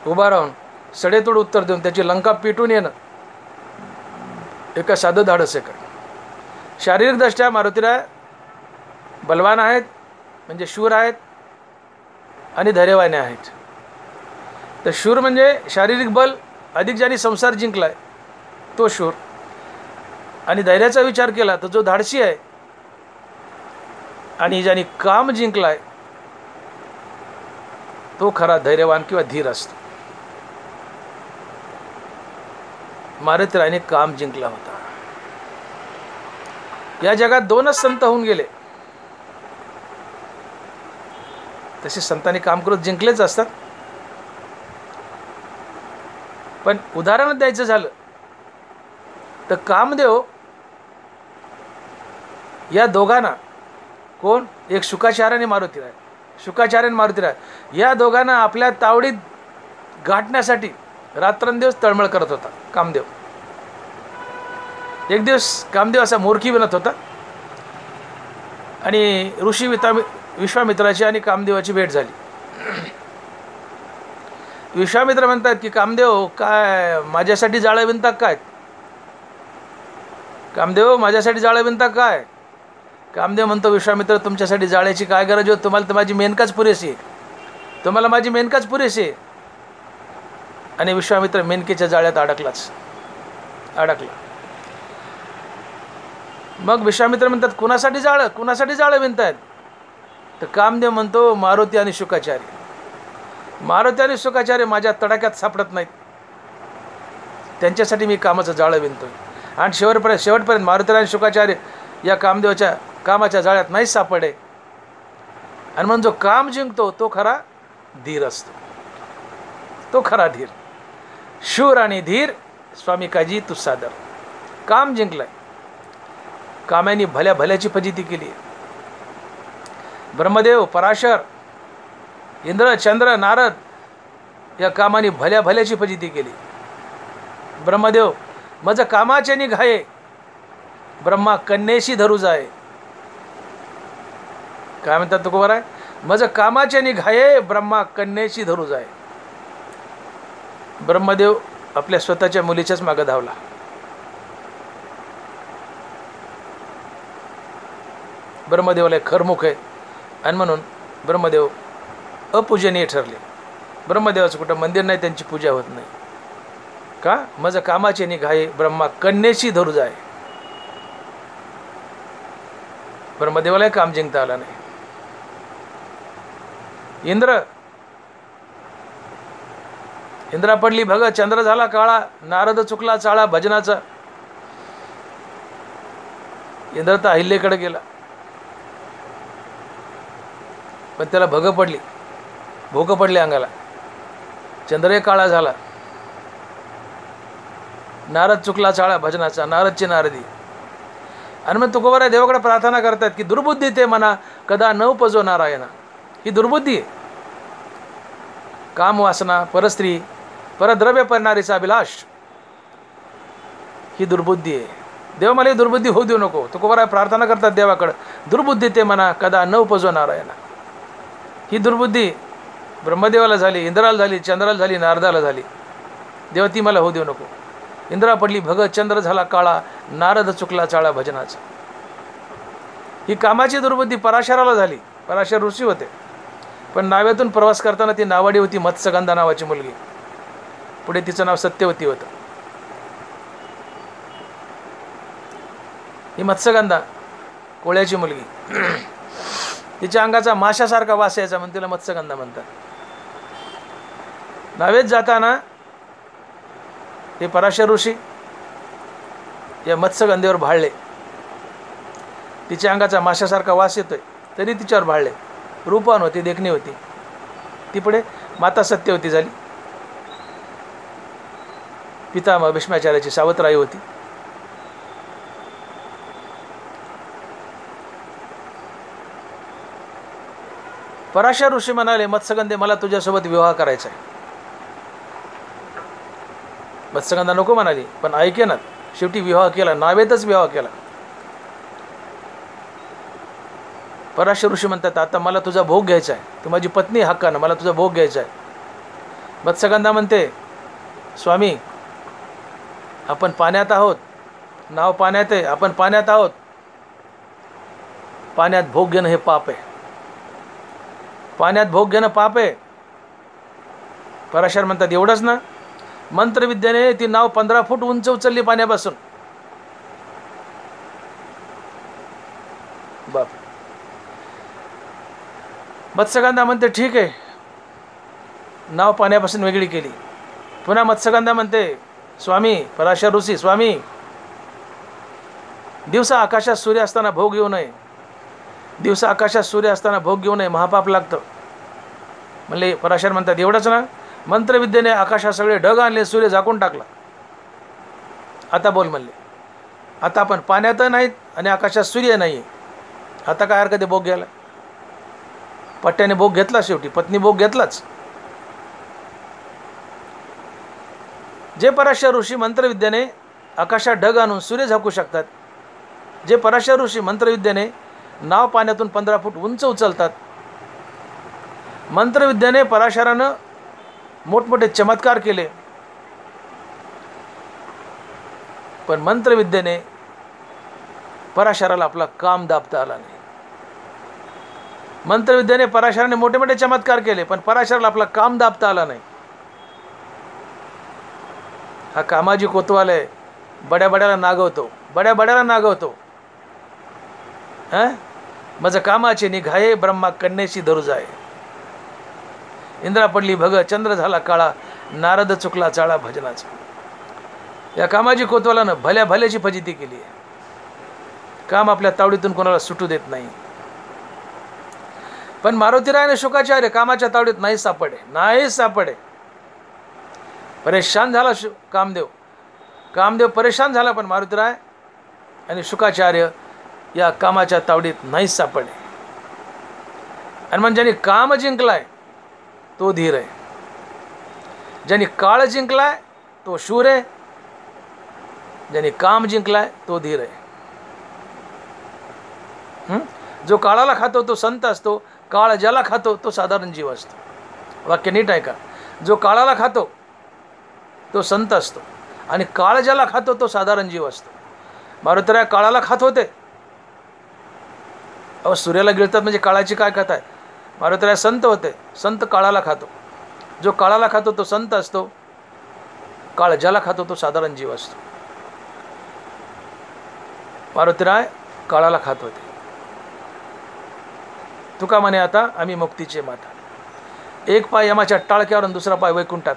उभा राहून सडेतोड उत्तर देऊन त्याची लंका पेटून येणं एका साधं धाडस आहे का? शारीरिकदृष्ट्या मारुतीराय बलवान आहेत, म्हणजे शूर आहेत आणि धैर्यवाने आहेत. तर शूर म्हणजे शारीरिक बल अधिक ज्यांनी संसार जिंकलाय तो शूर. आणि धैर्याचा विचार केला तर जो धाडसी आहे आणि ज्यांनी काम जिंकलाय तो खरा धैर्यवान किंवा धीर असतो. मारुतीरायने काम जिंकला होता. या जगात दोनच संत होऊन गेले, तसे संतांनी काम करत जिंकलेच असतात. पण उदाहरण द्यायचं झालं तर कामदेव या दोघांना, कोण, एक शुकाचार्य आणि मारुतीराय, शुकाचार्य आणि मारुतीराय या दोघांना आपल्या तावडीत गाठण्यासाठी रात्रंदिवस तळमळ करत होता कामदेव. एक दिवस कामदेव असा मोरखी विणत होता आणि ऋषी विश्वामित्राची आणि कामदेवाची भेट झाली. विश्वामित्र म्हणतात की कामदेव काय माझ्यासाठी जाळं विणता काय? कामदेव माझ्यासाठी जाळं विणता काय? कामदेव म्हणतो विश्वामित्र तुमच्यासाठी जाळ्याची काय गरज आहे? तुम्हाला तर माझी मेनकाच पुरेशी आहे, तुम्हाला माझी मेनकाच पुरेशी आहे. आणि विश्वामित्र मेनकेच्या जाळ्यात अडकला. मग विश्वामित्र म्हणतात कुणासाठी जाळं, कुणासाठी जाळं विणतायत? तर कामदेव म्हणतो मारुती आणि शुकाचार्य. मारुती आणि शुकाचार्य माझ्या तडाख्यात सापडत नाहीत, त्यांच्यासाठी मी कामाचं जाळं विणतोय. आणि शेवटपर्यंत मारुती आणि शुकाचार्य या कामदेवाच्या कामाच्या जाळ्यात नाहीच सापडे. आणि म्हणून जो काम जिंकतो तो खरा धीर असतो, तो खरा धीर. शूर आणि धीर स्वामी काजी तू सादर. काम जिंकलंय, कामाने भल्या भल्याची फजिती केली. ब्रह्मदेव, पराशर, इंद्र, चंद्र, नारद या कामाने भल्या भल्याची फजिती केली. ब्रह्मदेव मज कामाचे निघाये ब्रह्मा कन्येशी धरू जाय. काय म्हणतात तुकोबार आहे? मज कामाचे निघाये ब्रह्मा कन्येशी धरू जाय. ब्रह्मदेव आपल्या स्वतःच्या मुलीच्याच मागे धावला. ब्रह्मदेवाला खरमुख आहे आणि म्हणून ब्रह्मदेव अपूजनीय ठरले. ब्रह्मदेवाचं कुठं मंदिर नाही, त्यांची पूजा होत नाही. का? मज कामाचे निघाये ब्रह्मा कन्येशी धरू जाय. ब्रह्मदेवाला काम जिंकता आला नाही. इंद्रा पडली भग, चंद्र झाला काळा, नारद चुकला चाळा भजनाचा. इंद्र तर अहिल्याकडे गेला पण त्याला भग पडली. भोकं पडले अंगाला, चंद्रही काळा झाला. नारद चुकला चाळा भजनाचा, नारदची नारदी. आणि मग तुकोबाराय देवाकडे प्रार्थना करतात की दुर्बुद्धी ते मना कदा न उपजो नारायणा. ही दुर्बुद्धी आहे. काम वासना, परस्त्री, परद्रव्य करणारीचा अभिलाष, ही दुर्बुद्धी आहे. देव मला ही दुर्बुद्धी होऊ देऊ नको. तुकोबाराय प्रार्थना करतात देवाकडे, दुर्बुद्धी ते मना कदा न उपजो नारायणा. ही दुर्बुद्धी ब्रह्मदेवाला झाली, इंद्राला झाली, चंद्राला झाली, नारदाला झाली. देवा ती मला होऊ देऊ नको. इंद्रा पडली भगत, चंद्र झाला काळा, नारद चुकला चाळा भजनाचा. ही कामाची दुर्बुद्धी पराशराला झाली. पराशर ऋषी होते, पण नावेतून प्रवास करताना ती नावाडी होती मत्स्यगंधा नावाची मुलगी. पुढे तिचं नाव सत्यवती होतं. ही मत्स्यगंधा कोळ्याची मुलगी, तिच्या अंगाचा माशासारखा वास यायचा म्हणून तिला मत्स्यगंधा म्हणतात. नावेत जाताना हे पराशर ऋषी या मत्स्यगंधेवर भाळले. तिच्या अंगाचा माशासारखा वास येतोय तरी तिच्यावर भाळले. रूपवान होती, देखणी होती. ती पुढे माता सत्यवती झाली. पितामह भीष्माचार्याची सावत्राई होती. पराशर ऋषी म्हणाले, मत्स्यगंधे मला तुझ्यासोबत विवाह करायचा आहे. मत्स्यगंधा नको म्हणाली, पण ऐकेनात. शेवटी विवाह केला, नावेतच विवाह केला. पराशर ऋषी म्हणतात, आता मला तुझा भोग घ्यायचा आहे. तू माझी पत्नी हक्कानं, मला तुझा भोग घ्यायचा आहे. मत्स्यगंधा म्हणते, स्वामी आपण पाण्यात आहोत, नाव पाण्यात आहे, आपण पाण्यात आहोत. पाण्यात भोग घेणं हे पाप आहे. पाण्यात भोग घेणं पाप आहे. पराशर म्हणतात, एवढंच ना, मंत्रविद्येने ती नाव 15 फूट उंच उचलली पाण्यापासून. बाप. मत्स्यगंधा म्हणते, ठीक आहे, नाव पाण्यापासून वेगळी केली. पुन्हा मत्स्यगंधा म्हणते, स्वामी पराशर ऋषी, स्वामी दिवसा आकाशात सूर्य असताना भोग घेऊ नये. दिवसा आकाशात सूर्य असताना भोग घेऊ नये, महापाप लागतं. म्हणले पराशर म्हणतात, एवढंच ना, मंत्रविद्येने आकाशात सगळे ढग आणले, सूर्य झाकून टाकला. आता बोल म्हणले, आता आपण पाण्यात नाहीत आणि आकाशात सूर्य नाही, आता काय हरकत आहे भोग घ्यायला. पट्ट्याने भोग घेतला. शेवटी पत्नी भोग घेतलाच. जे पराशर ऋषी मंत्रविद्येने आकाशात ढग आणून सूर्य झाकू शकतात, जे पराशर ऋषी मंत्रविद्येने नाव पाण्यातून 15 फूट उंच उचलतात, मंत्रविद्येने पराशरानं मोठमोठे चमत्कार केले, पण मंत्रविद्येने पराशराला आपला काम दाबता आला नाही. मंत्रविद्येने पराशराने मोठे मोठे चमत्कार केले, पण पराशराला आपला काम दाबता आला नाही. हा कामाजी कोतवाल आहे. बड्या बड्याला नागवतो, बड्या बड्याला नागवतो. माझं कामाचे निघाये, ब्रह्मा कन्येशी धरू जाय. इंद्रा पडली भग, चंद्र झाला काळा, नारद चुकला चाळा भजनाचा. या कामाजी कोतवालानं भल्या भल्याची फजिती केली आहे. काम आपल्या तावडीतून कोणाला सुटू देत नाही. पण मारुतीराय शुकाचार्य कामाच्या तावडीत नाही सापडे, नाही सापडे. परेशान झाला कामदेव. कामदेव परेशान झाला, पण मारुतीराय आणि शुकाचार्य या कामाच्या तावडीत नाही सापडे. आणि मग ज्यांनी काम जिंकलाय तो धीर आहे. ज्यांनी काळ जिंकलाय तो शूर आहे. ज्यांनी काम जिंकलाय तो धीर आहे. जो काळाला खातो तो संत असतो, काळ ज्याला खातो तो साधारण जीव असतो. वाक्य नीट आहे का? जो काळाला खातो तो संत असतो आणि काळ ज्याला खातो तो साधारण जीव असतो. मारुतीराय काळाला खात होते. अहो सूर्याला गिळतात म्हणजे काळाची काय कथा आहे. मारुतीराय संत होते. संत काळाला खातो. जो काळाला खातो तो संत असतो, काळ ज्याला खातो तो साधारण जीव असतो. मारुतीराय काळाला खात होते. तुका म्हणे आता आम्ही मुक्तीचे माता. एक पाय यमाच्या टाळक्यावर आणि दुसरा पाय वैकुंठात.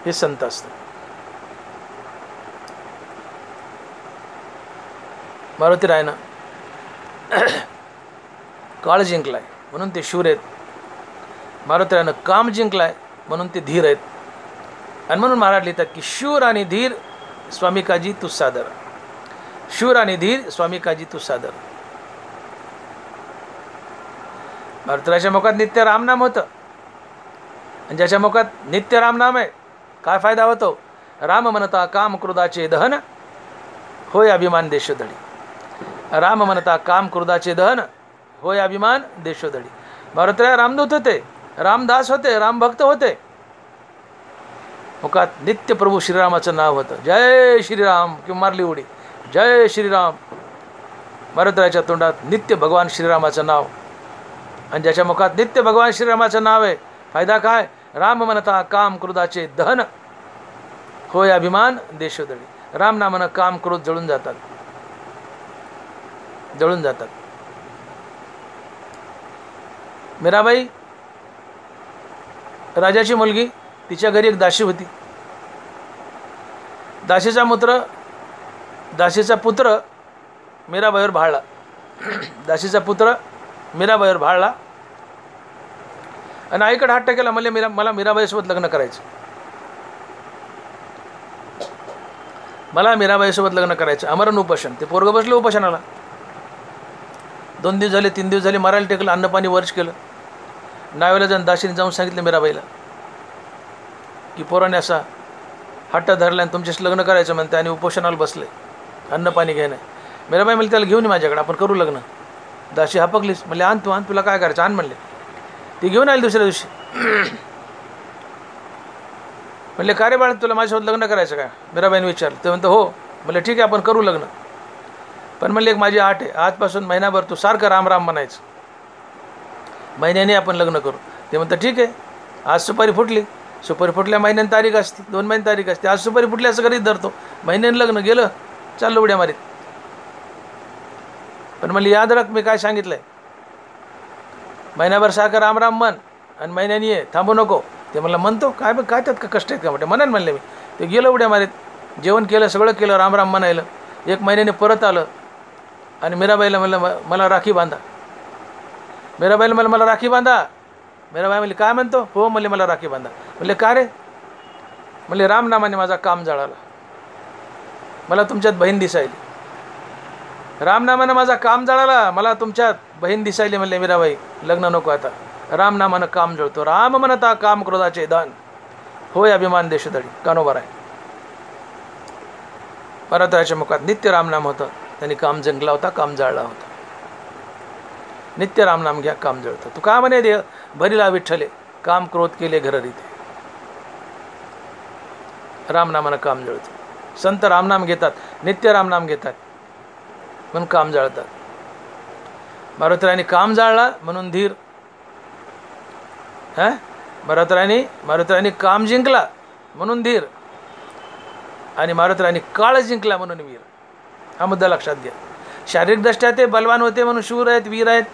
हे संत असतं. मारुतीरायनं काळ जिंकलाय म्हणून ते शूर आहेत, मारुतीरायानं काम जिंकलाय म्हणून ते धीर आहेत. आणि म्हणून महाराज लिहितात की शूर आणि धीर स्वामी काजी तू सादर, शूर आणि धीर स्वामी काजी तू सादर. मारुतीरायाच्या मुखात नित्य रामनाम होतं, आणि ज्याच्या मुखात नित्य रामनाम आहे काय फायदा होतो? राम म्हणता काम क्रोधाचे दहन, होय अभिमान देशोधडी. राम म्हणता काम क्रोधाचे दहन, होय अभिमान देशोधडी. मारुतीराय रामदूत होते, रामदास होते, रामभक्त होते. मुखात नित्य प्रभू श्रीरामाचं नाव होतं. जय श्रीराम किंवा मारली उडी, जय श्रीराम. मारुतीरायाच्या तोंडात नित्य भगवान श्रीरामाचं नाव, आणि ज्याच्या मुखात नित्य भगवान श्रीरामाचं नाव आहे फायदा काय? राम म्हणता काम क्रोधाचे दहन, होय अभिमान देशोधडी. राम नामानं काम क्रोध जळून जातात, जळून जातात. मीराबाई राजाची मुलगी, तिच्या घरी एक दासी होती. दासीचा पुत्र मीराबाईवर भाळला. दासीचा पुत्र मीराबाईवर भाळला आणि आईकडे हट्ट केला, म्हणले मला मीराबाईसोबत लग्न करायचं, मला मीराबाईसोबत लग्न करायचं. अमरण उपोषण. ते पोरगं बसलं उपोषणाला. 2 दिवस झाले, 3 दिवस झाले, मारायला टेकलं, अन्नपाणी वर्ष केलं. नावेला जाऊन दासीने जाऊन सांगितलं मीराबाईला की पोराने असा हट्ट धरला आणि तुमच्याशी लग्न करायचं म्हणते आणि उपोषणाला बसले, अन्नपाणी घेणं. मीराबाई म्हणले त्याला घेऊन ये माझ्याकडे, आपण करू लग्न. दासी हपकलीच, म्हणले आण तुला काय करायचं आण म्हणले. ती घेऊन आली दुसऱ्या दिवशी. म्हणले का रे बाळ, तुला माझ्यासोबत लग्न करायचं का? मीराबाईने विचारलं. ते म्हणतं हो. म्हणले ठीक आहे आपण करू लग्न, पण म्हणले एक माझी आठ आहे, आजपासून महिनाभर तू सारखं राम राम म्हणायचं, महिन्याने आपण लग्न करू. ते म्हणतं ठीक आहे. आज सुपारी फुटली, सुपारी फुटल्या महिन्याने तारीख असते, 2 महिने तारीख असते. आज सुपारी फुटली असं करीत धरतो, महिन्याने लग्न गेलं, चाललं उड्या मारीत. पण म्हणले याद राख मी काय सांगितलंय, महिनाभर सारखं राम राम म्हण आणि महिन्याने ये, थांबू नको. ते म्हणलं म्हणतो काय काय त्यात का कष्ट आहेत का? म्हटलं म्हणाल म्हणले मी. ते गेलं उड्या मारीत, जेवण केलं, सगळं केलं, राम राम म्हणायला. 1 महिन्याने परत आलं आणि मीराबाईला म्हणलं मला राखी बांधा. मीराबाईला म्हणलं मला राखी बांधा. मीराबाई म्हणली काय म्हणतो? हो म्हणले मला राखी बांधा. म्हणले का रे? म्हणले रामनामाने माझा काम जळाला, मला तुमच्यात बहीण दिसायली. रामनामानं माझा काम जळाला, मला तुमच्यात बहीण दिसायली. म्हणले मीराबाई लग्न नको आता, रामनामानं काम जळतो. राम म्हणता काम क्रोधाचे दान, होय अभिमान देशोधडी. कानोबार आहे. मारुतीरायाच्या मुखात नित्य रामनाम होतं, त्यांनी काम जिंकला होता, काम जाळला होता. नित्य रामनाम घ्या, काम जळतं. तू का म्हणे दे भरीला विठ्ठले, काम क्रोध केले घर रीते. रामनामानं काम जळतं. संत रामनाम घेतात, नित्य रामनाम घेतात, म्हणून काम जाळतात. मारुतीरायाने काम जाळला म्हणून धीर. मारुतीरायाने काम जिंकला म्हणून धीर, आणि मारुतीरायाने काळ जिंकला म्हणून वीर. हा मुद्दा लक्षात घ्या. शारीरिकदृष्ट्या ते बलवान होते म्हणून शूर आहेत, वीर आहेत,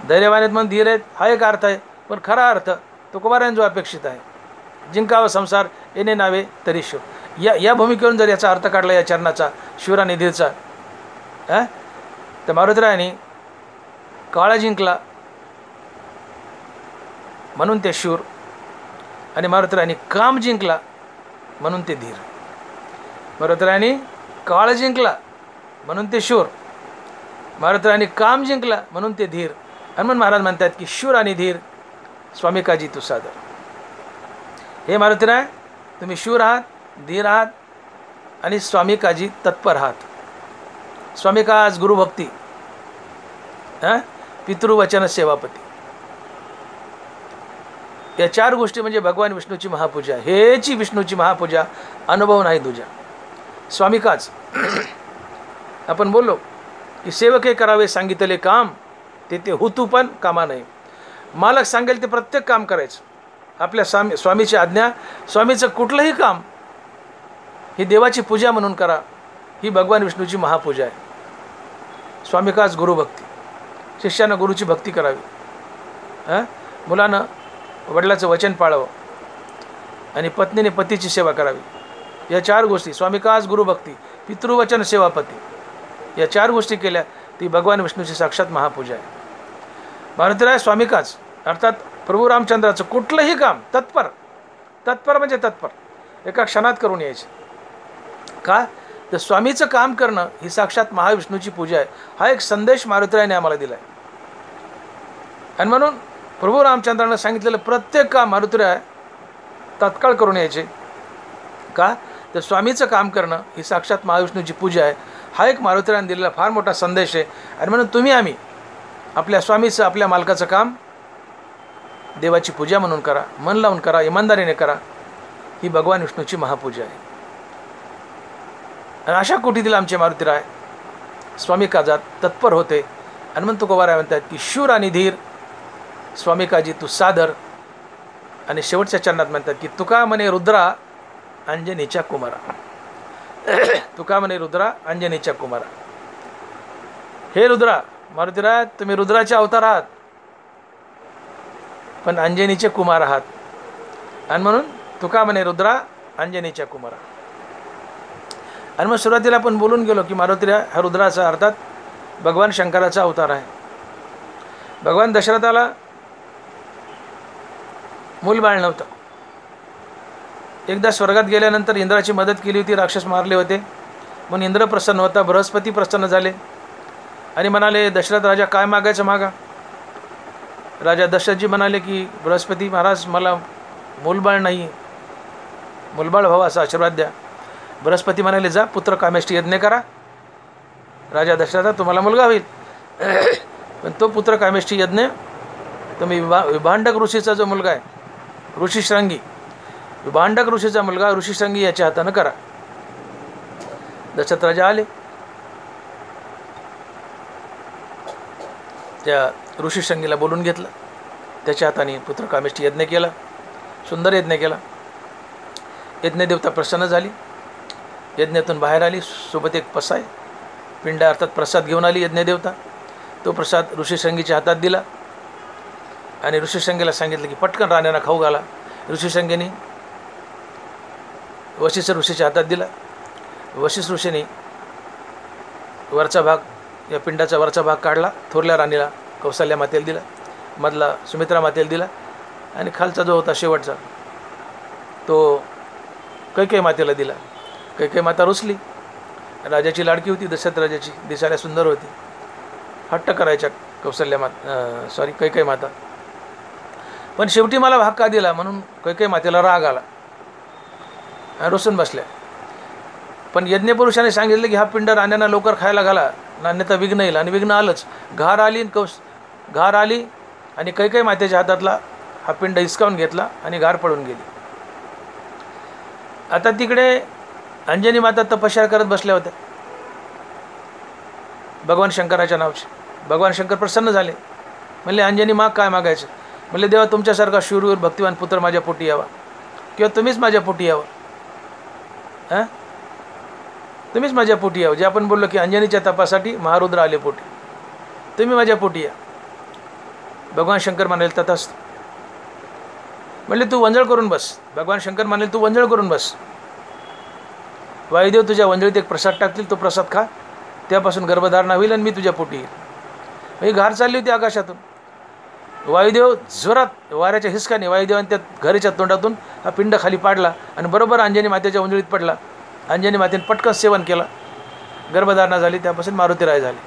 धैर्यवान आहेत म्हणून धीर आहेत, हा एक अर्थ आहे. पण खरा अर्थ तुकोबारायण जो अपेक्षित आहे, जिंकावा संसार येणे नावे तरी शूर, या भूमिकेवरून जर याचा अर्थ काढला या चरणाचा, शूर आणि धीरचा, तर मारुतीरायाने काळ जिंकला म्हणून ते शूर, आणि मारुतीरायाने काम जिंकला म्हणून ते धीर. मारुतीरायाने काळ जिंकला म्हणून ते शूर, मारुतीरायाने काम जिंकला म्हणून ते धीर. आणि म्हणून महाराज म्हणतात की शूर आणि धीर स्वामी काजी तू सादर. हे मारुतीराय, तुम्ही शूर आहात, धीर आहात आणि स्वामी काजी तत्पर आहात. स्वामी काज गुरुभक्ती, पितृवचन सेवापती, या 4 गोष्टी म्हणजे भगवान विष्णूची महापूजा. हेची विष्णूची महापूजा, अनुभव नाही तुझ्या. स्वामी काज आपण बोललो की सेवके करावे सांगितले काम, ते हुतू पण कामा नाही. मालक सांगेल ते प्रत्येक काम करायचं. आपल्या स्वामीची आज्ञा, स्वामीचं कुठलंही काम ही देवाची पूजा म्हणून करा. ही भगवान विष्णूची महापूजा आहे. स्वामिकाच गुरुभक्ती, शिष्यानं गुरुची भक्ती करावी, मुलानं वडिलाचं वचन पाळावं आणि पत्नीने पतीची सेवा करावी. या 4 गोष्टी, स्वामिकाच गुरुभक्ती, पितृवचन सेवापती, या 4 गोष्टी केल्या ती भगवान विष्णूची साक्षात महापूजा आहे. मारुतीराय स्वामिकाच अर्थात प्रभू रामचंद्राचं कुठलंही काम तत्पर, तत्पर म्हणजे तत्पर एका क्षणात करून यायचे. का तर स्वामीचं काम करणं ही साक्षात महाविष्णूची पूजा आहे. हा एक संदेश मारुतीरायाने आम्हाला दिला आहे. आणि म्हणून प्रभू रामचंद्रानं सांगितलेलं प्रत्येक काम मारुतीराय तात्काळ करून यायचे. का तर स्वामीचं काम करणं ही साक्षात महाविष्णूची पूजा आहे. हा एक मारुतीरायाने दिलेला फार मोठा संदेश आहे. आणि म्हणून तुम्ही आम्ही आपल्या स्वामीचं, आपल्या मालकाचं काम देवाची पूजा म्हणून करा, मन लावून करा, इमानदारीने करा. ही भगवान विष्णूची महापूजा आहे. आणि अशा कोटीतील आमचे मारुतीराय स्वामी काजात तत्पर होते. हनुमंत तुकोबाराय म्हणतात की शूर आणि धीर स्वामी काजी तू सादर. आणि शेवटच्या चरणात म्हणतात की तुका म्हणे रुद्रा अंजनीच्या कुमारा. तुका म्हणे रुद्रा अंजनीच्या कुमारा. हे रुद्रा मारुतीराय, तुम्ही रुद्राचे अवतार आहात पण अंजनीचे कुमार आहात. आणि म्हणून तुका म्हणे रुद्रा अंजनीच्या कुमारा. आणि मग सुरुवातीला आपण बोलून गेलो की मारुतीराय हा रुद्राचा अर्थात भगवान शंकराचा अवतार आहे. भगवान दशरथाला मूलबाळ नव्हतं. एकदा स्वर्गात गेल्यानंतर इंद्राची मदत केली होती, राक्षस मारले होते. म्हणून इंद्र प्रसन्न होता, बृहस्पती प्रसन्न झाले आणि म्हणाले दशरथ राजा काय मागायचं मागा. राजा दशरथजी म्हणाले की बृहस्पती महाराज मला मूलबाळ नाही, मूलबाळ व्हावा असा आशीर्वाद द्या. बृहस्पती म्हणाले जा पुत्र कामेष्टी यज्ञ करा. राजा दशरथ तुम्हाला मुलगा होईल. पण तो पुत्र कामेष्टी यज्ञ तुम्ही विभांडक ऋषीचा जो मुलगा आहे ऋषीशृंगी, विभांडक ऋषीचा मुलगा ऋषीशृंगी याच्या हातानं करा. दशरथ राजा आले, त्या ऋषीशृंगीला बोलून घेतलं, त्याच्या हाताने पुत्र कामेष्टी यज्ञ केला, सुंदर यज्ञ केला. यज्ञदेवता प्रसन्न झाली, यज्ञातून बाहेर आली, सोबत एक पसाय पिंड अर्थात प्रसाद घेऊन आली यज्ञदेवता. तो प्रसाद ऋषीशृंगीच्या हातात दिला आणि ऋषीशृंगीला सांगितलं की पटकन राण्यांना खाऊ घाला. ऋषीशृंगीने वशिष्ठ ऋषीच्या हातात दिला. वशिष्ठ ऋषीने वरचा भाग, या पिंडाचा वरचा भाग काढला, थोरल्या राणीला कौशल्या मातेला दिला, मधला सुमित्रा मातेला दिला आणि खालचा जो होता शेवटचा तो कैकेयी मातेला दिला. कैकेयी माता रुसली. राजाची लाडकी होती, दशरथ राजाची, दिसायला सुंदर होती, हट्ट करायच्या कैकेयी माता. पण शेवटी मला भाग का दिला म्हणून कैकेयी मातेला राग आला, रुसून बसल्या. पण यज्ञपुरुषाने सांगितलं की हा पिंड राण्यांना लवकर खायला घाला, नान्यता विघ्न येईल. आणि विघ्न आलंच. घार आली घार आली आणि कैकेयी मातेच्या हातातला हा पिंड हिसकावून घेतला आणि घार पडून गेली. आता तिकडे अंजनी माता तपश्चर्या करत बसल्या होत्या भगवान शंकराच्या नावाचे. भगवान शंकर प्रसन्न झाले, म्हणले अंजनी माग काय मागायचं. म्हणले देवा तुमच्यासारखा शूरवीर भक्तिवान पुत्र माझ्या पोटी यावा, किंवा तुम्हीच माझ्या पोटी यावं. हां, तुम्हीच माझ्या पोटी यावं. जे आपण बोललो की अंजनीच्या तपासाठी महारुद्र आले पोटी, तुम्ही माझ्या पोटी या. भगवान शंकर म्हणाले तथास्तु. म्हणले तू वंजळ करून बस. भगवान शंकर म्हणाले तू वंजळ करून बस. वायुदेव तुझ्या वंजळीत एक प्रसाद टाकतील, तो प्रसाद खा, त्यापासून गर्भधारणा होईल आणि मी तुझ्या पोटी येईल. ही घार चालली होती आकाशातून. वायुदेव जोरात वाऱ्याच्या हिसकाने वायुदेवाने त्या घराच्या तोंडातून हा पिंड खाली पाडला आणि बरोबर अंजनी मातेच्या वंजळीत पडला. अंजनी मातेने पटकन सेवन केलं, गर्भधारणा झाली, त्यापासून मारुतीराय झाले.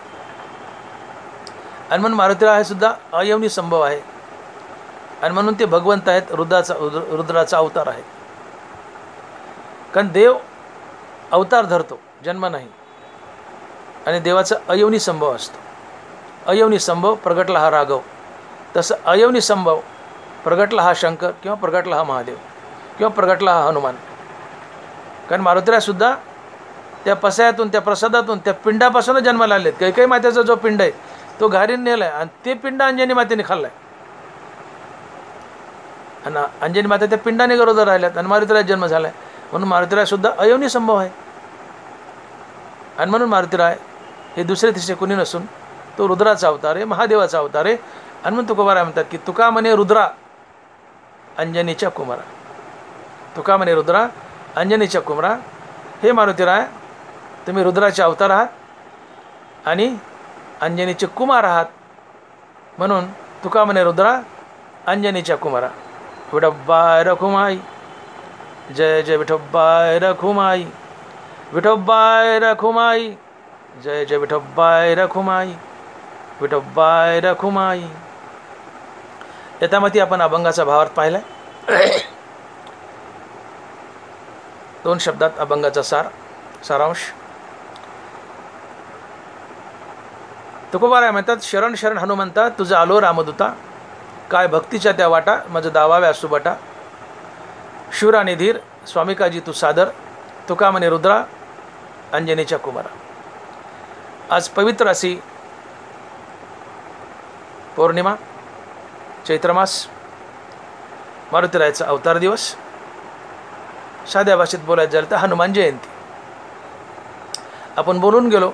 आणि म्हणून मारुतीराय हे सुद्धा अयवनी संभव आहे. आणि म्हणून ते भगवंत आहेत, रुद्राचा अवतार आहे. कारण देव अवतार धरतो, जन्म नाही. आणि देवाचा अयवनी संभव असतो. अयवनी संभव प्रगटला हा राघव, तसं अयवनी संभव प्रगटला हा शंकर, किंवा प्रगटला हा महादेव, किंवा प्रगटला हा हनुमान. कारण मारुतीरायसुद्धा त्या पसायातून, त्या प्रसादातून, त्या पिंडापासूनच जन्माला आलेत. कैकेयी मातेचा जो पिंड आहे तो घारीने नेला आहे आणि ते पिंड अंजनी मातेने खाल्लं आहे. आणि अंजनी माता त्या पिंडाने गरोदर राहिल्यात आणि मारुतीराय जन्म झाला आहे. म्हणून मारुतीरायसुद्धा अयवनी संभव आहे. आणि म्हणून मारुतीराय हे दुसरे तिसरे कुणी नसून तो रुद्राचा अवतार आहे, महादेवाचा अवतार आहे. आणि म्हणून तुकोबाराय म्हणतात की तुका म्हणे रुद्रा अंजनीच्या कुमारा. तुका म्हणे रुद्रा अंजनीच्या कुमारा. हे मारुतीराय तुम्ही रुद्राचे अवतार आहात आणि अंजनीचे कुमार आहात. म्हणून तुका म्हणे रुद्रा अंजनीच्या कुमारा, विठोबाय रखुमाई, जय जय विठोबाय रखुमाई, विठोबाय रखुमाई, जय जय विठोबाय रखुमाई, विठोबाय रखुमाई. यथामती आपण अभंगाचा भावार्थ पाहिला. 2 शब्दात अभंगाचा सारांश. तुकोबाराय म्हणतात, शरण शरण हनुमंता तुझा आलो रामदूता, काय भक्तीच्या त्या वाटा माझं दावाव्या सुबटा, शूर आणि धीर स्वामिकाजी तू सादर, तुका म्हणे रुद्रा अंजनीच्या कुमारा. आज पवित्र अशी पौर्णिमा, चैत्रमास, मारुतीरायाचा अवतार दिवस. साध्या भाषेत बोलायचं झालं तर हनुमान जयंती. आपण बोलून गेलो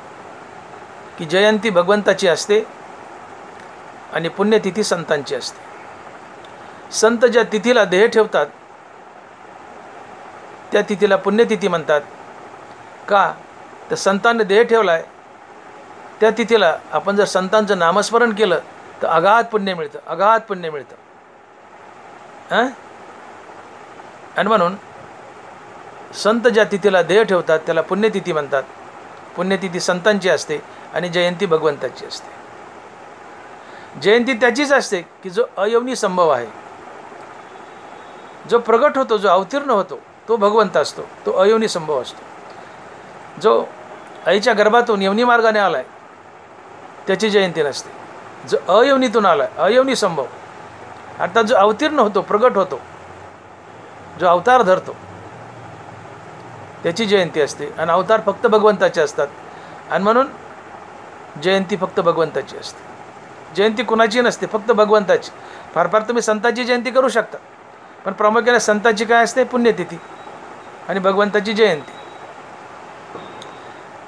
की जयंती भगवंताची असते आणि पुण्यतिथी संतांची असते. संत ज्या तिथीला देह ठेवतात त्या तिथीला पुण्यतिथी म्हणतात. का तर संतांनी देह ठेवला आहे त्या तिथीला आपण जर संतांचं नामस्मरण केलं तर अगाध पुण्य मिळतं, अगाध पुण्य मिळतं. आणि म्हणून संत ज्या तिथीला देह ठेवतात त्याला पुण्यतिथी म्हणतात. पुण्यतिथी संतांची असते आणि जयंती भगवंताची असते. जयंती त्याचीच असते की जो अयवनी संभव आहे, जो प्रगट होतो, जो अवतीर्ण होतो तो भगवंत असतो, तो अयवनी संभव असतो. जो आईच्या गर्भातून यवनी मार्गाने आलाय त्याची जयंती नसते. जो अयवनीतून आलाय, अयवनी संभव अर्थात जो अवतीर्ण होतो, प्रगट होतो, जो अवतार धरतो त्याची जयंती असते. आणि अवतार फक्त भगवंताचे असतात आणि म्हणून जयंती फक्त भगवंताची असते. जयंती कुणाची नसते, फक्त भगवंताची. फार फार तुम्ही संतांची जयंती करू शकता, पण प्रामुख्याने संतांची काय असते, पुण्यतिथी आणि भगवंताची जयंती.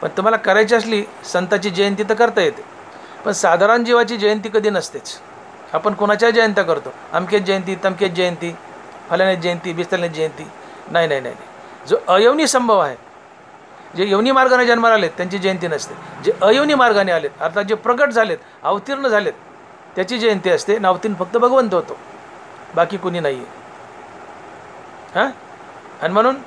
पण तुम्हाला करायची असली संतांची जयंती तर करता येते, पण साधारण जीवाची जयंती कधी नसतेच. आपण कोणाच्या जयंत्या करतो, अमकेच जयंती, तमकेच जयंती, फलानेच जयंती, बिस्तलनेच जयंती. नाही नाही नाही, जो अयवनी संभव आहे, जे यवनी मार्गाने जन्माला आलेत त्यांची जयंती नसते. जे अयवनी मार्गाने आलेत अर्थात जे प्रगट झालेत, अवतीर्ण झालेत त्याची जयंती असते. अवतीर्ण फक्त भगवंत होतो, बाकी कुणी नाही आहे. हां, आणि म्हणून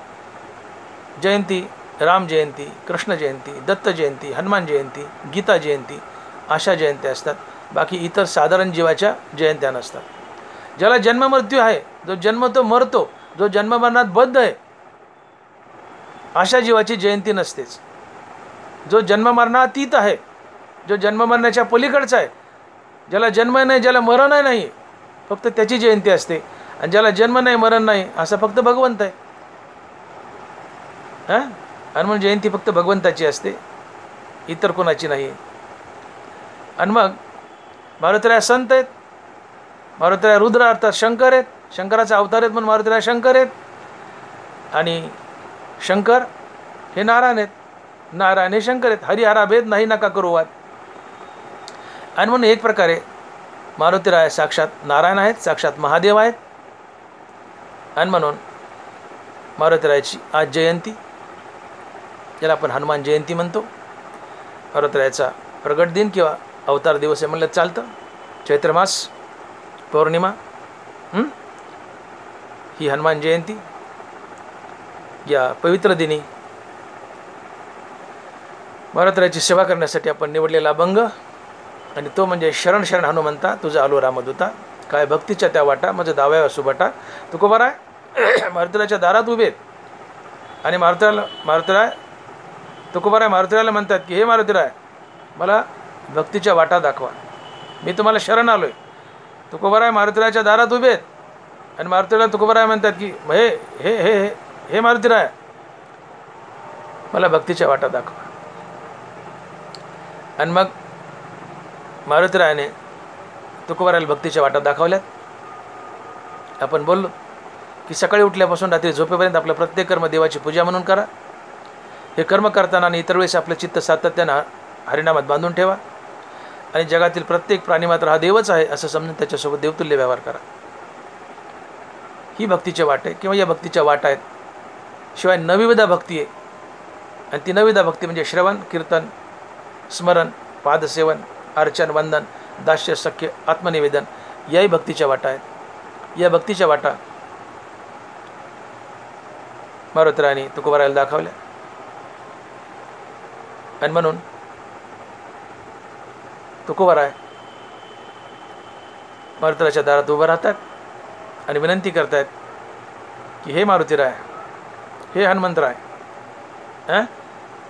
जयंती, राम जयंती, कृष्ण जयंती, दत्त जयंती, हनुमान जयंती, गीता जयंती अशा जयंत्या असतात. बाकी इतर साधारण जीवाच्या जयंत्या नसतात. ज्याला जन्ममृत्यू आहे, जो जन्मतो मरतो, जो जन्ममरणात बद्ध आहे, अशा जीवाची जयंती नसतेच. जो जन्ममरणातीत आहे, जो जन्ममरणाच्या पलीकडचा आहे, ज्याला जन्म नाही, ज्याला मरण नाही, फक्त त्याची जयंती असते. आणि ज्याला जन्म नाही, मरण नाही असं फक्त भगवंत आहे. हां, आणि म्हणून जयंती फक्त भगवंताची असते, इतर कोणाची नाही. आणि मग मारुतीराय संत आहेत, मारुतीराय रुद्र अर्थात शंकर आहेत, शंकराचा अवतार आहेत म्हणून मारुतीराय शंकर आहेत. आणि शंकर हे नारायण आहेत, नारायण हे शंकर आहेत. हरिहरा भेद नाही नका करू वाद. आणि म्हणून एक प्रकारे मारुतीराय साक्षात नारायण आहेत, साक्षात महादेव आहेत. आणि म्हणून मारुतीरायाची आज जयंती, ज्याला आपण हनुमान जयंती म्हणतो, मारुतीरायाचा प्रगट दिन किंवा अवतार दिवस आहे म्हणलं चालतं. चैत्रमास, पौर्णिमा, ही हनुमान जयंती. या पवित्र दिनी मारुतीरायाची सेवा करण्यासाठी आपण निवडलेला अभंग, आणि तो म्हणजे शरण शरण हनुमंता तुझा आलो रामदूता, काय भक्तीच्या त्या वाटा माझं दाव्या सुबटा. तुकोबाराय मारुतीरायाच्या दारात उभे आहेत आणि मारुतीराय तुकोबाराय मारुतीरायाला म्हणतात की हे मारुतीराय, मला भक्तीच्या वाटा दाखवा, मी तुम्हाला शरण आलो आहे. तुकोबाराय मारुतीरायाच्या दारात उभे आहेत आणि मारुतीराय तुकोबाराय म्हणतात की हे हे हे हे मारुतीराय, मला भक्तीच्या वाटा दाखवा. आणि मग मारुतीरायाने तुकोबारायला भक्तीच्या वाटा दाखवल्यात. आपण बोललो की सकाळी उठल्यापासून रात्री झोपेपर्यंत आपलं प्रत्येक कर्म देवाची पूजा म्हणून करा. हे कर्म करताना आणि इतर वेळेस आपलं चित्त सातत्यानं हरिनामात बांधून ठेवा आणि जगातील प्रत्येक प्राणीमात्र हा देवच आहे असं समजून त्याच्यासोबत देवतुल्य व्यवहार करा. ही भक्तीचे वाट आहे किंवा या भक्तीच्या वाटा आहेत. शिवाय नवविधा भक्ती आहे, आणि ती नवविधा भक्ती म्हणजे श्रवण, कीर्तन, स्मरण, पादसेवन, अर्चन, वंदन, दास्य, सख्य, आत्मनिवेदन याही भक्तीच्या वाटा आहेत. या भक्तीच्या वाटा मारुतीराणी तुकोबारायला दाखवल्या. आणि म्हणून तुकोबाराय मारुतीराच्या दारात उभं राहतात आणि विनंती करतायत की हे मारुतीराय, हे हनुमंतराय,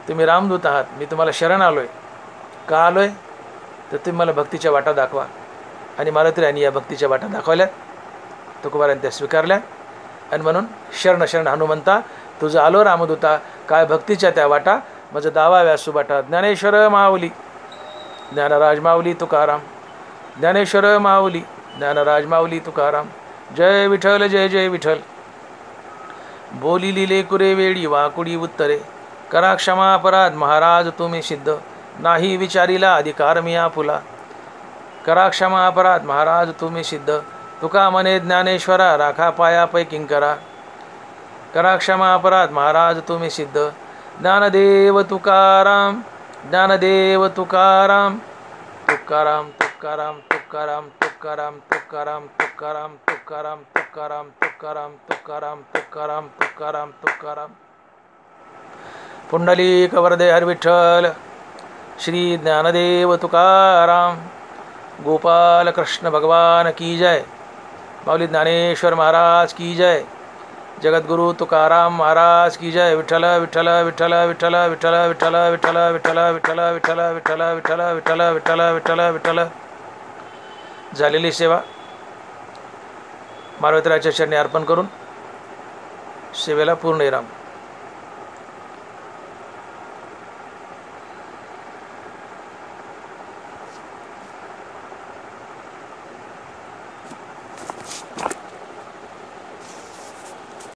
तुम्ही रामदूत आहात, मी तुम्हाला शरण आलोय. का आलोय? तर तुम्ही मला भक्तीच्या वाटा दाखवा. आणि मारुतीरायांनी या भक्तीच्या वाटा दाखवल्यात. तुकोबारायांनी त्या स्वीकारल्या. आणि म्हणून शरण शरण हनुमंता, तुझं आलो रामदूता, काय भक्तीच्या त्या वाटा, माझं दावा व्यासुबाटा. ज्ञानेश्वर माऊली ज्ञानराज माऊली तुकाराम, ज्ञानेश्वर माऊली ज्ञानराज माऊली तुकाराम. जय विठ्ठल जय जय विठ्ठल. बोली लिले कुरे वेळी वाकुडी उत्तरे, करा क्षमा अपराध महाराज तुम्ही सिद्ध, नाही विचारीला अधिकार मी आपुला. करा क्षमा अपराध महाराज तुम्ही सिद्ध, तुका मने ज्ञानेश्वरा राखा पायापै किंकरा. करा क्षमा अपराध महाराज तुम्ही सिद्ध, ज्ञानदेव तुकाराम ज्ञानदेव तुकाराम. तुकाराम तुकाराम तुकाराम तुकाराम तुकाराम तुकाराम तुकाराम तुकाराम तुकाराम तुकाराम तुकाराम तुकाराम तुकाराम. पुंडलिक वरदे हर विठ्ठल. श्री ज्ञानदेव तुकाराम. गोपाल कृष्ण भगवान की जय. माऊली ज्ञानेश्वर महाराज की जय. जगद्गुरु तुकाराम महाराज की जय. विठ्ठल विठ्ठल विठ्ठल विठ्ठल विठ्ठल विठ्ठल विठ्ठल विठ्ठल विठ्ठल विठ्ठल विठ्ठल विठ्ठल विठ्ठल विठ्ठल विठ्ठल विठ्ठल. झालेली सेवा मारुतीराच्या चरणी अर्पण करून सेवेला पूर्ण विराम.